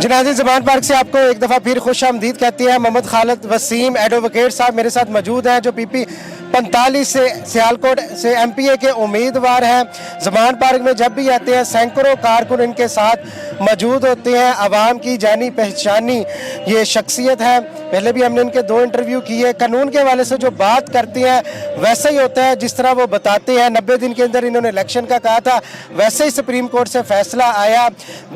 नाज़रीन, ज़मान पार्क से आपको एक दफ़ा फिर खुश आमदीद कहती है। मोहम्मद खालिद वसीम एडवोकेट साहब मेरे साथ मौजूद हैं, जो PP 45 से सियालकोट से MPA के उम्मीदवार हैं। ज़मान पार्क में जब भी आते हैं सैकड़ों कारकुन इनके साथ मौजूद होते हैं। आवाम की जानी पहचानी ये शख्सियत है। पहले भी हमने इनके 2 इंटरव्यू किए। कानून के हवाले से जो बात करते हैं वैसा ही होता है जिस तरह वो बताते हैं। 90 दिन के अंदर इन्होंने इलेक्शन का कहा था, वैसे ही सुप्रीम कोर्ट से फैसला आया।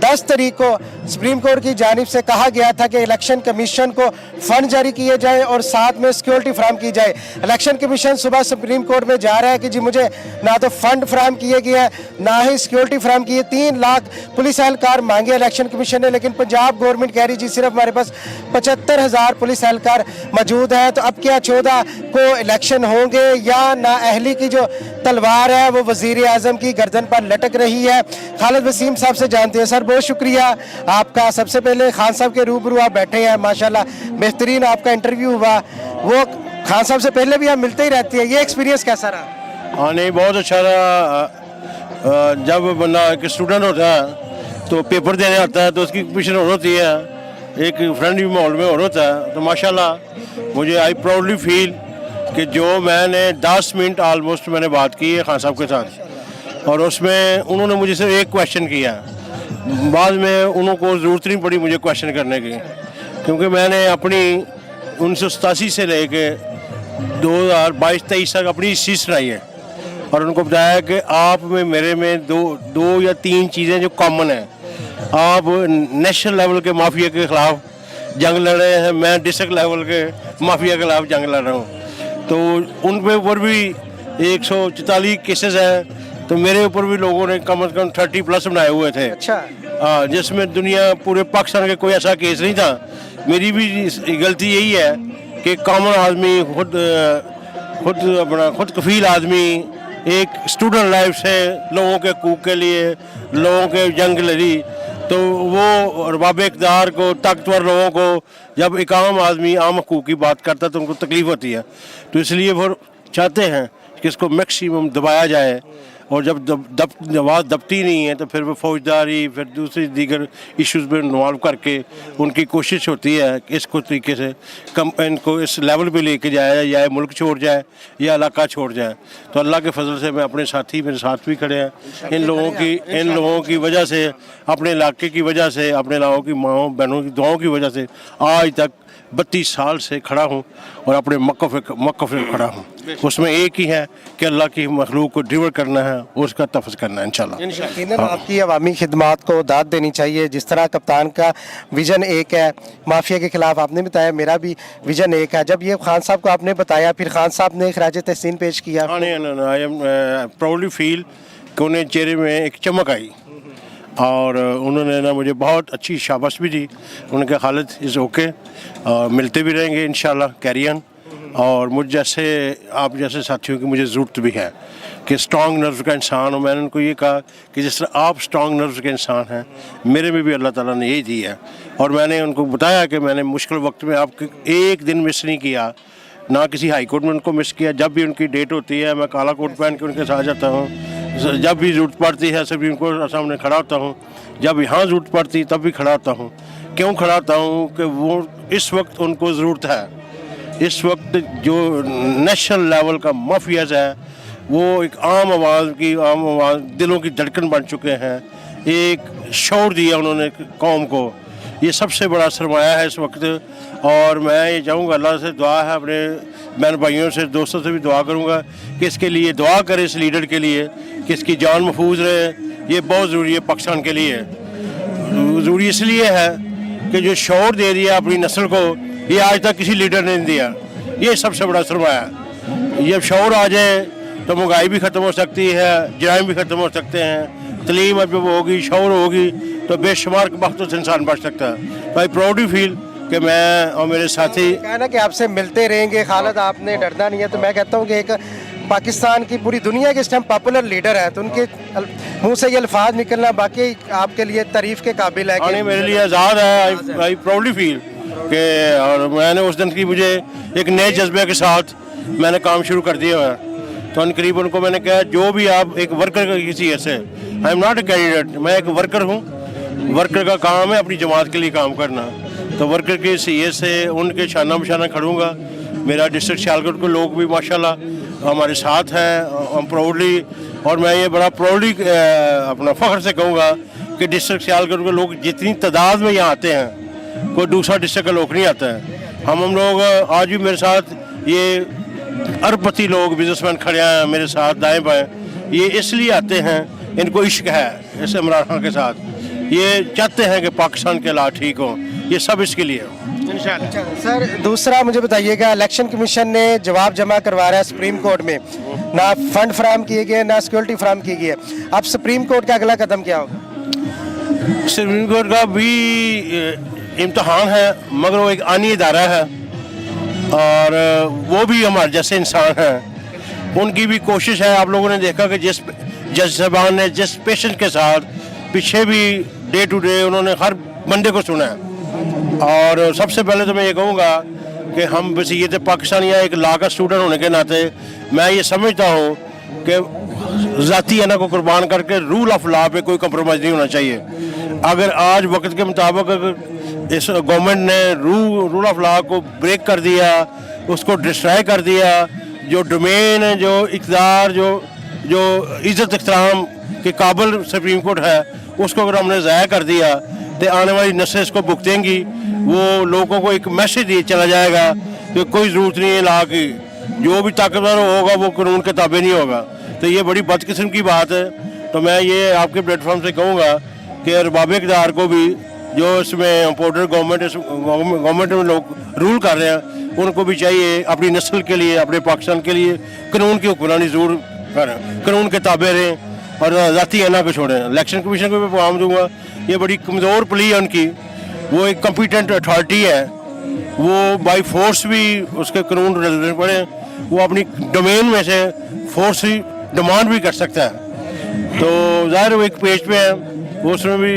10 तारीख को सुप्रीम कोर्ट की जानिब से कहा गया था कि इलेक्शन कमीशन को फंड जारी किए जाए और साथ में सिक्योरिटी फराहम की जाए। इलेक्शन कमीशन सुबह सुप्रीम कोर्ट में जा रहा है कि जी मुझे ना तो फंड फराहम किए गए हैं ना ही सिक्योरिटी फराहम की है। 3 लाख पुलिस एहलकार मांगे इलेक्शन कमीशन ने, लेकिन पंजाब गवर्नमेंट कह रही जी सिर्फ हमारे पास 75,000 पुलिस एहलकार मौजूद है। तो अब क्या 14 को इलेक्शन होंगे या नाअहली की जो तलवार है वो वजीर आजम की गर्दन पर लटक रही है? खालिद वसीम साहब से जानते हैं। सर, बहुत शुक्रिया आपका। सबसे पहले खान साहब के रूबरू आप बैठे हैं, माशाल्लाह बेहतरीन आपका इंटरव्यू हुआ। वो खान साहब से पहले भी आप मिलते ही रहती है, ये एक्सपीरियंस कैसा रहा? हाँ, नहीं, बहुत अच्छा रहा। जब बंदा एक स्टूडेंट होता है तो पेपर देने आता है तो उसकी प्रिपरेशन और होती है, एक फ्रेंडली माहौल में और होता है। तो माशाल्लाह मुझे आई प्राउडली फील कि जो मैंने 10 मिनट ऑलमोस्ट मैंने बात की है खान साहब के साथ, और उसमें उन्होंने मुझे सिर्फ एक क्वेश्चन किया। बाद में उनको ज़रूरत नहीं पड़ी मुझे क्वेश्चन करने की, क्योंकि मैंने अपनी 1987 से लेके 2022-23 तक अपनी हिस्ट्री सुनाई है और उनको बताया कि आप में मेरे में दो या 3 चीज़ें जो कॉमन है। आप नेशनल लेवल के माफिया के ख़िलाफ़ जंग लड़ रहे हैं, मैं डिस्ट्रिक्ट लेवल के माफिया के खिलाफ जंग लड़ रहा हूँ। तो उन पे ऊपर भी 144 केसेस हैं, तो मेरे ऊपर भी लोगों ने कम से कम 30+ बनाए हुए थे। अच्छा। जिसमें दुनिया पूरे पाकिस्तान के कोई ऐसा केस नहीं था। मेरी भी गलती यही है कि कॉमन आदमी खुद कफील आदमी एक स्टूडेंट लाइफ से लोगों के हकूक़ के लिए लोगों के जंग लड़ी, तो वो रबाब इक़्तिदार को, ताकतवर लोगों को, जब एक आम आदमी आम हकूक़ की बात करता है तो उनको तकलीफ़ होती है। तो इसलिए वो चाहते हैं कि इसको मैक्सिमम दबाया जाए, और जब आवाज़ दबती नहीं है तो फिर वो फौजदारी, फिर दूसरी दीगर इश्यूज़ में इन्वॉल्व करके उनकी कोशिश होती है कि इसको तरीके से इनको इस लेवल पे लेके जाया जाए, मुल्क छोड़ जाए या इलाका छोड़ जाए। तो अल्लाह के फजल से मैं अपने साथी मेरे साथ भी खड़े हैं। इन लोगों की वजह से, अपने इलाके की वजह से, अपने इलाकों की माँओं बहनों की दुआओं की वजह से आज तक 32 साल से खड़ा हूँ और अपने मौक़िफ़ पे खड़ा हूँ। उसमें एक ही है कि अल्लाह की मखलूक को डिलीवर करना है और उसका तफ़्ज़ करना है इंशाल्लाह। यकीनन आपकी अवामी खिदमात को दाद देनी चाहिए। जिस तरह कप्तान का विज़न एक है, माफिया के खिलाफ आपने बताया, मेरा भी विज़न एक है। जब ये खान साहब को आपने बताया, फिर खान साहब ने खराज तहसीन पेश किया। आई एम प्राउडली फील कि उन्हें चेहरे में एक चमक आई और उन्होंने ना मुझे बहुत अच्छी शाबाश भी दी। उन्होंने कहा खालिद इज़ ओके, मिलते भी रहेंगे इंशाल्लाह, कैरी ऑन। और मुझ जैसे आप जैसे साथियों की मुझे ज़रूरत भी है कि स्ट्रॉन्ग नर्व का इंसान हो। मैंने उनको ये कहा कि जिस तरह आप स्ट्रॉन्ग नर्व के इंसान हैं, मेरे में भी अल्लाह ताला ने यही दी है। और मैंने उनको बताया कि मैंने मुश्किल वक्त में आपको एक दिन मिस नहीं किया, ना किसी हाई कोर्ट में उनको मिस किया। जब भी उनकी डेट होती है मैं काला कोट पहन के उनके साथ जाता हूँ। जब भी ज़रूरत पड़ती है सुप्रीम कोर्ट सामने खड़ा होता हूँ, जब यहाँ ज़रूरत पड़ती तब भी खड़ा होता हूँ। क्यों खड़ा होता हूँ कि वो इस वक्त उनको ज़रूरत है। इस वक्त जो नेशनल लेवल का माफियाज है वो एक आम आवाज़ दिलों की धड़कन बन चुके हैं। एक शौर दिया उन्होंने कौम को, ये सबसे बड़ा सरमाया है इस वक्त। और मैं ये चाहूँगा, अल्लाह से दुआ है, अपने बहन भाइयों से, दोस्तों से भी दुआ करूँगा कि इसके लिए दुआ करें, इस लीडर के लिए कि इसकी जान महफूज रहे। ये बहुत ज़रूरी है पाकिस्तान के लिए। ज़रूरी इसलिए है कि जो शौर दे दिया अपनी नस्ल को, ये आज तक किसी लीडर ने नहीं दिया। ये सबसे बड़ा सरमाया है। जब शौर आ जाए तो महंगाई भी ख़त्म हो सकती है, जराइम भी ख़त्म हो सकते हैं। तलीम जब होगी, शौर होगी तो बेशुमार बख्तूर इंसान बढ़ सकता है। तो आई प्राउडली फील कि मैं और मेरे साथी कहना कि आपसे मिलते रहेंगे। खालिद, आपने डरना नहीं है। तो मैं कहता हूँ कि एक पाकिस्तान की पूरी दुनिया के इस टाइम पॉपुलर लीडर है, तो उनके मुंह से ये अल्फाज निकलना बाकी आपके लिए तारीफ़ के काबिल है। कि मेरे लिए आज़ाद है। आई प्राउडली फील कि और मैंने उस दिन की मुझे एक नए जज्बे के साथ मैंने काम शुरू कर दिया है। तो करीब उनको मैंने कहा जो भी आप एक वर्कर किसी ऐसे, I am not a candidate, मैं एक वर्कर हूँ वर्कर का काम है अपनी जमात के लिए काम करना, तो वर्कर के सीए से उनके शाना बशाना खड़ूंगा। मेरा डिस्ट्रिक्ट सियालकोट के लोग भी माशाल्लाह हमारे साथ हैं, हम प्राउडली, और मैं ये बड़ा प्राउडली अपना फ़ख्र से कहूँगा कि डिस्ट्रिक्ट सियालकोट के लोग जितनी तादाद में यहाँ आते हैं, कोई दूसरा डिस्ट्रिक्ट का लोग नहीं आता है। हम लोग आज भी मेरे साथ ये अरबपति लोग बिजनेसमैन खड़े हैं मेरे साथ दाएं बाएं, ये इसलिए आते हैं, इनको इश्क है इस इमरान खान के साथ, ये चाहते हैं कि पाकिस्तान के हालात ठीक हों, ये सब इसके लिए इंशाल्लाह। सर दूसरा मुझे बताइएगा, इलेक्शन कमीशन ने जवाब जमा करवा रहा है सुप्रीम कोर्ट में, ना फंड फराहम किए गए ना सिक्योरिटी फराहम की गई है। अब सुप्रीम कोर्ट का अगला कदम क्या होगा? सुप्रीम कोर्ट का भी इम्तहान है, मगर वो एक आनी इदारा है और वो भी हमारे जैसे इंसान हैं, उनकी भी कोशिश है। आप लोगों ने देखा कि जिस जज साहबान ने जिस पेशेंट के साथ पीछे भी डे टू डे उन्होंने हर बंदे को सुना है। और सबसे पहले तो मैं ये कहूँगा कि हम बसीयत पाकिस्तान या एक लॉ का स्टूडेंट होने के नाते मैं ये समझता हूँ कि ज़ाती अना को कुर्बान करके रूल ऑफ लॉ पे कोई कंप्रोमाइज़ नहीं होना चाहिए। अगर आज वक्त के मुताबिक अगर इस गवर्नमेंट ने रूल ऑफ लॉ को ब्रेक कर दिया, उसको डिस्ट्रॉय कर दिया, जो डोमेन है, जो इक़्तिदार, जो इज़्ज़त इख्तिराम के काबिल सुप्रीम कोर्ट है, उसको अगर हमने ज़ाया कर दिया तो आने वाली नस्लें इसको भुगतेंगी। वो लोगों को एक मैसेज दिए चला जाएगा कि कोई ज़रूरत नहीं है लॉ की, जो भी ताकतवर होगा वो कानून के ताबे नहीं होगा। तो ये बड़ी बदकिस्म की बात है। तो मैं ये आपके प्लेटफॉर्म से कहूँगा कि अरबाब इक़्तिदार को भी, जो इसमें इम्पोर्टर गवर्नमेंट में लोग रूल कर रहे हैं, उनको भी चाहिए अपनी नस्ल के लिए, अपने पाकिस्तान के लिए कानून की हुक्मरानी ज़रूर करें, कानून के ताबे रहें और ज़ाती अना को छोड़ें। इलेक्शन कमीशन को भी पैगाम दूंगा, ये बड़ी कमज़ोर प्ली है उनकी, वो एक कम्पिटेंट अथॉरिटी है, वो बाई फोर्स भी उसके कानून बदलने पड़े, वो अपनी डोमेन में से फोर्स ही डिमांड भी कर सकता है। तो ज़ाहिर वो एक पेज पे है, वो उसमें भी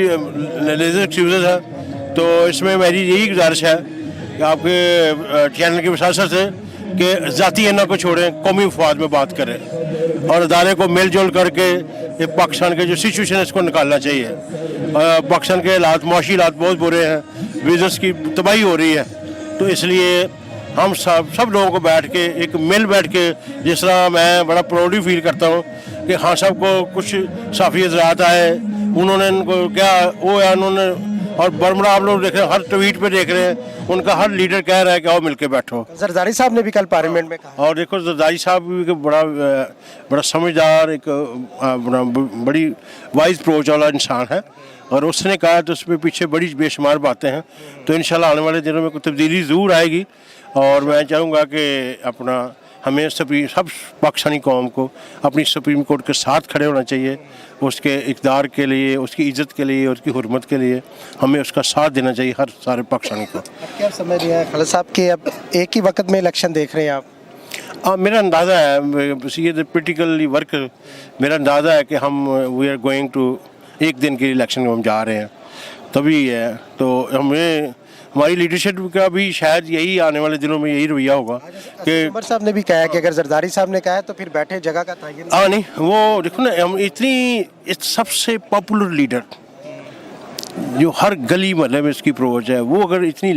लेजर एक्सक्यूज़ है। तो इसमें मेरी यही गुजारिश है कि आपके चैनल के वसासत से कि ज़ाती अना को छोड़ें, कौमी मफाद में बात करें और अदारे को मिलजुल करके ये पाकिस्तान के जो सिचुएशन है इसको निकालना चाहिए। पाकिस्तान के हालात, माशी हालात बहुत बुरे हैं, बिजनेस की तबाही हो रही है। तो इसलिए हम सब लोगों को बैठ के एक मिल बैठ के, जिस तरह मैं बड़ा प्राउडली फील करता हूँ कि खान साहब को कुछ साफ़ी हज़रात आए, उन्होंने इनको क्या वो है उन्होंने, और बरमरा आप लोग देख रहे हैं, हर ट्वीट पे देख रहे हैं, उनका हर लीडर कह रहा है कि आओ मिलके बैठो। जरदारी साहब ने भी कल पार्लियामेंट में कहा। और देखो जरदारी साहब भी बड़ा समझदार, एक बड़ी वाइज अप्रोच वाला इंसान है, और उसने कहा तो उसमें पीछे बड़ी बेशुमार बातें हैं। तो इंशाल्लाह आने वाले दिनों में कोई तब्दीली ज़रूर आएगी। और मैं चाहूँगा कि अपना हमें सब पाकिस्तानी कौम को अपनी सुप्रीम कोर्ट के साथ खड़े होना चाहिए, उसके इक़्तिदार के लिए, उसकी इज़्ज़त के लिए, उसकी हुर्मत के लिए हमें उसका साथ देना चाहिए हर सारे पाकिस्तानी को। क्या समझ रहे हैं खालिद साहब कि अब एक ही वक्त में इलेक्शन देख रहे हैं आप? मेरा अंदाज़ा है, ये पोलिटिकली वर्क, मेरा अंदाज़ा है कि हम वी आर गोइंग टू एक दिन के इलेक्शन में हम जा रहे हैं, तभी है। तो हमें हमारी लीडरशिप का भी शायद यही आने वाले दिनों में यही रवैया होगा कि उमर साहब ने भी कहा कि अगर जरदारी साहब ने कहा है तो फिर बैठे जगह का तयन। हाँ नहीं, वो देखो ना, हम इतनी सबसे पॉपुलर लीडर जो हर गली मोहल्ले में इसकी अप्रोच है, वो अगर इतनी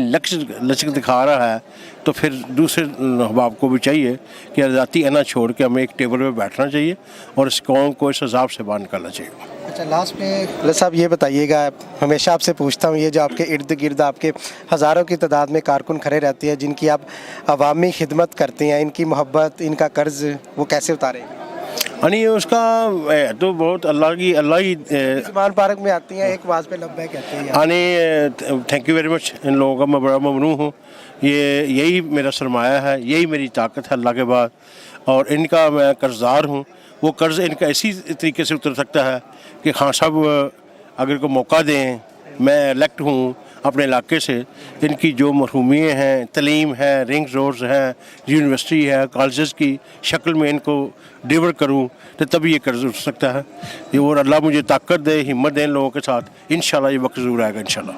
लचक दिखा रहा है तो फिर दूसरे अहबाब को भी चाहिए कि ज़ाती अना छोड़ के हमें एक टेबल पे बैठना चाहिए और इस कौम को इस हिसाब से बाहर निकालना चाहिए। अच्छा, लास्ट में खालिद साहब ये बताइएगा, हमेशा आपसे पूछता हूँ, ये जो आपके इर्द गिर्द आपके हज़ारों की तादाद में कारकुन खड़े रहते हैं जिनकी आप अवामी खिदमत करते हैं, इनकी मोहब्बत, इनका कर्ज वो कैसे उतारें? यानी उसका तो बहुत अल्लाह ही ज़ुबान पार्क में आती हैं, एक आवाज़ पे लब्बैक कहते हैं। यानी थैंक यू वेरी मच, इन लोगों का मैं बड़ा ममनू हूँ। यही मेरा सरमाया है, यही मेरी ताकत है अल्लाह के बाद, और इनका मैं कर्जदार हूँ। वो कर्ज़ इनका इसी तरीके से उतर सकता है कि खान साहब अगर को मौका दें, मैं इलेक्ट हूँ अपने इलाके से, इनकी जो मरहूमियत हैं, तलीम है, रिंग रोड्स हैं, यूनिवर्सिटी है, कॉलेजेस की शक्ल में इनको डिलीवर करूँ तो तभी ये कर्ज उठ सकता है। ये और अल्लाह मुझे ताकत दे, हिम्मत दे इन लोगों के साथ, इंशाल्लाह ये वक्त ज़रूर आएगा इंशाल्लाह।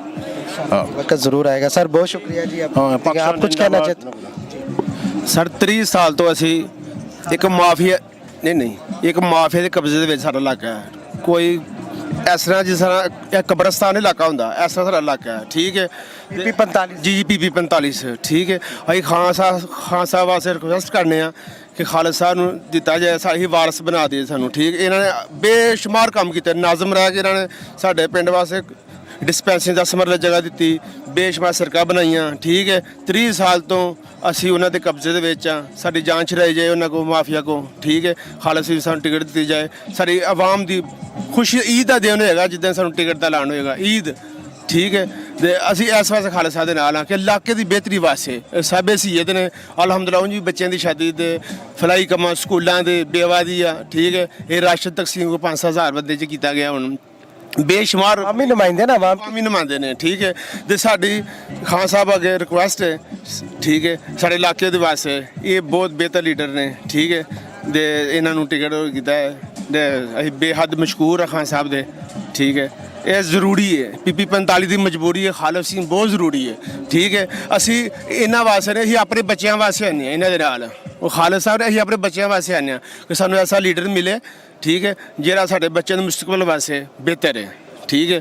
हाँ, वक्त ज़रूर आएगा। सर बहुत शुक्रिया जी। आप कुछ कहना चाहते? सर 30 साल तो असी एक माफिया नहीं एक माफिया के कब्जे ਦੇ ਵਿੱਚ ਸਾਡਾ ਇਲਾਕਾ ਹੈ। ਕੋਈ ਇਸ ਤਰ੍ਹਾਂ ਜਿਸ ਤਰ੍ਹਾਂ ਇਹ ਕਬਰਸਤਾਨ ਇਲਾਕਾ ਹੁੰਦਾ, ਇਸ ਤਰ੍ਹਾਂ ਸਾਡਾ ਇਲਾਕਾ ਹੈ, ਠੀਕ ਹੈ। PP 45 ਜੀ PP 45, ਠੀਕ ਹੈ। ਅਸੀਂ ਖਾਨ ਸਾਹਿਬ ਵਾਸਤੇ ਰਿਕੁਐਸਟ ਕਰਨੇ ਆ ਕਿ ਖਾਲਸਾ ਨੂੰ ਦਿੱਤਾ ਜਾਏ, ਸਾਡੀ ਵਾਰਸ ਬਣਾ ਦੇ ਸਾਨੂੰ, ਠੀਕ। ਇਹਨਾਂ ਨੇ ਬੇਸ਼ੁਮਾਰ ਕੰਮ ਕੀਤੇ, ਨਾਜ਼ਮ ਰਹਿ ਕੇ ਇਹਨਾਂ ਨੇ ਸਾਡੇ ਪਿੰਡ ਵਾਸਤੇ ਡਿਸਪੈਂਸਰੀ 10 ਮਰਲੇ ਜਗ੍ਹਾ ਦਿੱਤੀ, ਬੇਸ਼ੁਮਾਰ ਸੜਕਾਂ ਬਣਾਈਆਂ, ਠੀਕ ਹੈ। 30 ਸਾਲ ਤੋਂ ਅਸੀਂ ਉਹਨਾਂ ਦੇ ਕਬਜ਼ੇ ਦੇ ਵਿੱਚ ਆ, ਸਾਡੀ ਜਾਨ ਛੁਡਾਈ ਜਾਏ ਉਹਨਾਂ ਕੋਲ, ਮਾਫੀਆ ਕੋਲ, ਠੀਕ ਹੈ। ਖਾਲਸਾ ਨੂੰ ਸਾਨੂੰ ਟਿਕਟ ਦਿੱਤੀ ਜਾਏ, ਸਾਡੀ ਆਵਾਮ ਦੀ ਖੁਸ਼ੀ ਈਦ ਦਾ ਦਿਨ ਹੋਏਗਾ ਜਿੱਦਾਂ ਸਾਨੂੰ ਟਿਕਟ ਦਾ ਐਲਾਨ ਹੋਏਗਾ, ਈਦ, ਠੀਕ ਹੈ। ਤੇ ਅਸੀਂ ਇਸ ਵਾਸਤੇ ਖਾਲਸਾ ਦੇ ਨਾਲ ਆ ਕਿ ਇਲਾਕੇ ਦੀ ਬਿਹਤਰੀ ਵਾਸਤੇ ਸਾਬੇ ਸੀਅਤ ਨੇ ਅਲਹਮਦੁਲਿਲਾ ਉਂਝ ਵੀ ਬੱਚਿਆਂ ਦੀ ਸ਼ਾਦੀ ਦੇ ਫਲਾਈ ਕੰਮਾਂ ਸਕੂਲਾਂ ਦੇ ਬੇਵਾਦੀ ਆ, ਠੀਕ ਹੈ। ਇਹ ਰਾਸ਼ਨ ਤਕਸੀਮ ਕੋ 5-6 ਬੰਦੇ 'ਚ ਕੀਤਾ ਗਿਆ, ਹੁਣ ਬੇਸ਼ੁਮਾਰ आवामी नुमाइंदे ना आवाम ਆਵਾਮੀ ਨੁਮਾਇੰਦੇ ਨੇ, ਠੀਕ ਹੈ। ਤੇ ਸਾਡੀ ਖਾਨ ਸਾਹਿਬ ਅੱਗੇ ਰਿਕੁਐਸਟ ਹੈ, ਠੀਕ ਹੈ, ਸਾਡੇ ਇਲਾਕੇ ਦੇ ਵਾਸਤੇ ਇਹ ਬਹੁਤ ਬਿਹਤਰ ਲੀਡਰ ਨੇ, ਠੀਕ ਹੈ। ਤੇ ਇਹਨਾਂ ਨੂੰ ਟਿਕਟ ਕੀਤਾ ਹੈ ਤੇ ਅਸੀਂ ਬੇਹੱਦ ਮਸ਼ਕੂਰ ਹਾਂ ਖਾਨ ਸਾਹਿਬ ਦੇ, ਠੀਕ ਹੈ। ਇਹ ਜ਼ਰੂਰੀ ਹੈ, PP 45 ਦੀ ਮਜਬੂਰੀ ਹੈ, ਖਾਲਸਾ ਸਿੰਘ ਬਹੁਤ ਜ਼ਰੂਰੀ ਹੈ, ਠੀਕ ਹੈ। ਅਸੀਂ ਇਹਨਾਂ ਵਾਸਤੇ ਨਹੀਂ, ਅਸੀਂ ਆਪਣੇ ਬੱਚਿਆਂ ਵਾਸਤੇ ਆਉਂਦੇ ਹਾਂ ਇਹਨਾਂ ਦੇ ਨਾਲ, ਉਹ ਖਾਲਸਾ ਸਾਹਿਬ ਅਸੀਂ ਆਪਣੇ ਬੱਚਿਆਂ ਵਾਸਤੇ ਆਉਂਦੇ ਹਾਂ ਕਿ ਸਾਨੂੰ ਐਸਾ ਲੀਡਰ ਮਿਲੇ, ठीक है, ਜਿਹੜਾ ਸਾਡੇ ਬੱਚਿਆਂ ਦੇ ਮੁਸਤਕਬਲ ਵਾਸਤੇ ਬਿਹਤਰ ਹੈ, ठीक है।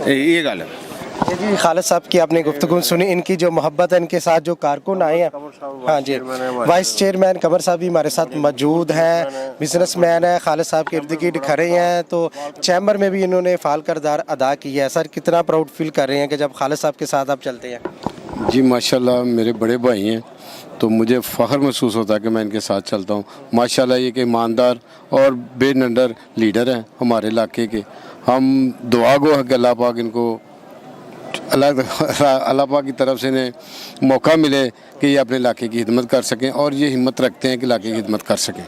ये गल है जी। खालिद साहब की आपने गुफ्तगू सुनी, इनकी जो मोहब्बत है, इनके साथ जो कारकुन आए हैं, हाँ जी, वाइस चेयरमैन कमर साहब भी हमारे साथ मौजूद हैं, बिजनेसमैन है, खालिद साहब के इर्द गिर्द खड़े हैं, तो चैम्बर में भी इन्होंने फ़ाल किरदार अदा किया है। सर कितना प्राउड फील कर रहे हैं कि जब खालिद साहब के साथ आप चलते हैं? जी माशाल्लाह, मेरे बड़े भाई हैं तो मुझे फ़ख्र महसूस होता है कि मैं इनके साथ चलता हूँ। माशाल्लाह ये कि ईमानदार और बेनंडर लीडर हैं हमारे इलाके के। हम दुआ गो है कि अल्लाह पाक इनको अल्लाह पाक की तरफ से इन्हें मौका मिले कि ये अपने इलाके की खिदमत कर सकें और ये हिम्मत रखते हैं कि इलाके की खिदमत कर सकें।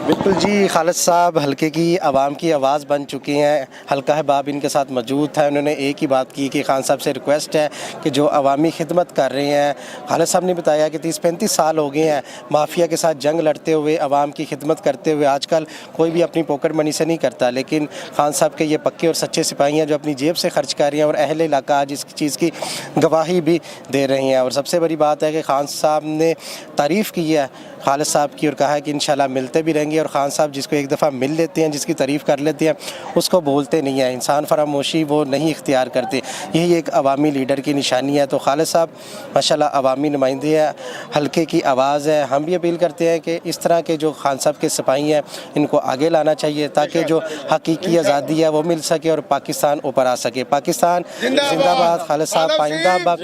बिल्कुल जी, खालिद साहब हल्के की आवाम की आवाज़ बन चुकी हैं। हल्का है बाब इनके साथ मौजूद था, उन्होंने एक ही बात की कि खान साहब से रिक्वेस्ट है कि जो अवामी खिदमत कर रहे हैं, खालिद साहब ने बताया कि 30-35 साल हो गए हैं माफिया के साथ जंग लड़ते हुए, आवाम की खिदमत करते हुए। आजकल कोई भी अपनी पॉकेट मनी से नहीं करता, लेकिन खान साहब के ये पक्के और सच्चे सिपाही हैं जो अपनी जेब से खर्च कर रहे हैं और अहले इलाका आज इस चीज़ की गवाही भी दे रहे हैं। और सबसे बड़ी बात है कि खान साहब ने तारीफ़ की है खालिद साहब की और कहा है कि इंशाल्लाह मिलते भी रहेंगे। और खान साहब जिसको एक दफ़ा मिल लेते हैं, जिसकी तारीफ़ कर लेते हैं, उसको बोलते नहीं हैं। इंसान फरामोशी वो नहीं इख्तियार करते, यही एक अवामी लीडर की निशानी है। तो खालिद साहब माशाल्लाह अवामी नुमाइंदे हैं, हल्के की आवाज़ है। हम भी अपील करते हैं कि इस तरह के जो खान साहब के सिपाही हैं इनको आगे लाना चाहिए ताकि जो हकीकी आज़ादी है वो मिल सके और पाकिस्तान ऊपर आ सके। पाकिस्तान जिंदाबाद, खालिद साहब पाइंदाबाद।